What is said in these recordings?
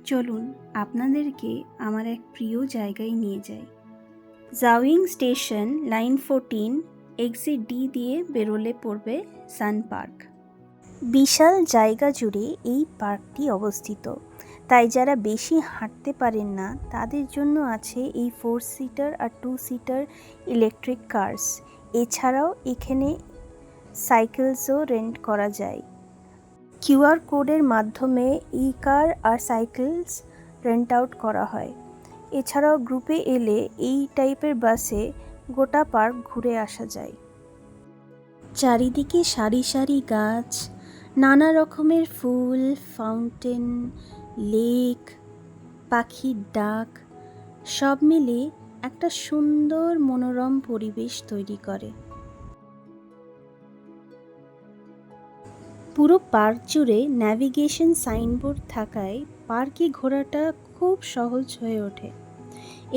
চলুন আপনাদেরকে আমার এক প্রিয় জায়গায় নিয়ে যাই। জাউইং স্টেশন, লাইন 14, এক্সিট ডি দিয়ে বেরোলে পড়বে সান পার্ক। বিশাল জায়গা জুড়ে এই পার্কটি অবস্থিত, তাই যারা বেশি হাঁটতে পারেন না তাদের জন্য আছে এই 4 সিটার আর 2 সিটার ইলেকট্রিক কার্স। এছাড়াও এখানে সাইকেলসও রেন্ট করা যায়। কিউআর কোডের মাধ্যমে ই কার আর সাইকেলস রেন্ট আউট করা হয়। এছাড়াও গ্রুপে এলে এই টাইপের বাসে গোটা পার্ক ঘুরে আসা যায়। চারিদিকে সারি সারি গাছ, নানা রকমের ফুল, ফাউন্টেন, লেক, পাখির ডাক, সব মিলে একটা সুন্দর মনোরম পরিবেশ তৈরি করে। পুরো পার্ক জুড়ে ন্যাভিগেশন সাইনবোর্ড থাকায় পার্কে ঘোরাটা খুব সহজ হয়ে ওঠে।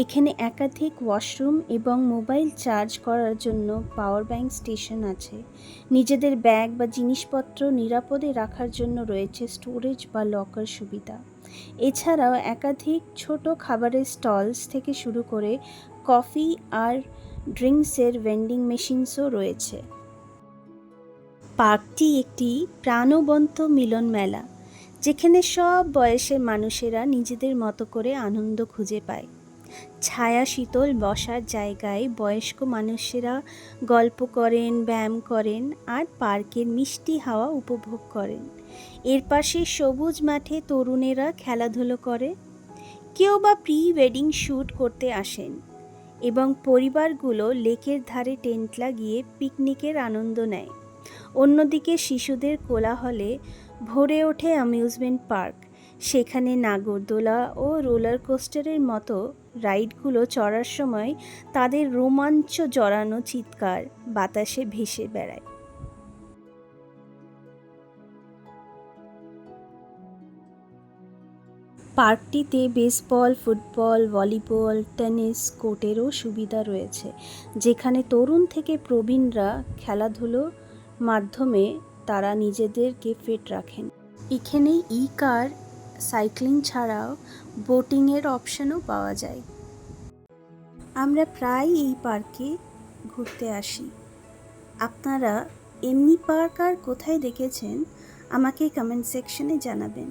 এখানে একাধিক ওয়াশরুম এবং মোবাইল চার্জ করার জন্য পাওয়ার ব্যাংক স্টেশন আছে। নিজেদের ব্যাগ বা জিনিসপত্র নিরাপদে রাখার জন্য রয়েছে স্টোরেজ বা লকার সুবিধা। এছাড়াও একাধিক ছোট খাবারের স্টলস থেকে শুরু করে কফি আর ড্রিঙ্কসের ভেন্ডিং মেশিনসও রয়েছে। পার্কটি একটি প্রাণবন্ত মিলন মেলা, যেখানে সব বয়সের মানুষেরা নিজেদের মতো করে আনন্দ খুঁজে পায়। ছায়া শীতল বসার জায়গায় বয়স্ক মানুষেরা গল্প করেন, ব্যায়াম করেন আর পার্কের মিষ্টি হাওয়া উপভোগ করেন। এর পাশে সবুজ মাঠে তরুণেরা খেলাধুলো করে, কেউ বা প্রি ওয়েডিং শ্যুট করতে আসেন এবং পরিবারগুলো লেকের ধারে টেন্ট লাগিয়ে পিকনিকের আনন্দ নেয়। অন্যদিকে শিশুদের কোলাহলে ভরে ওঠে অ্যামিউজমেন্ট পার্ক। সেখানে নাগরদোলা ও রোলার কোস্টারের মতো রাইডগুলো চড়ার সময় তাদের রোমাঞ্চ জড়ানো চিৎকার বাতাসে ভেসে বেড়ায়। পার্কটিতে বেসবল, ফুটবল, ভলিবল, টেনিস কোর্টেরও সুবিধা রয়েছে, যেখানে তরুণ থেকে প্রবীণরা খেলাধুলোর মাধ্যমে তারা নিজেদেরকে ফিট রাখেন। এখানে ই কার, সাইক্লিং ছাড়াও বোটিংয়ের অপশানও পাওয়া যায়। আমরা প্রায় এই পার্কে ঘুরতে আসি। আপনারা এমনি পার্ক আর কোথায় দেখেছেন আমাকে কমেন্ট সেকশনে জানাবেন।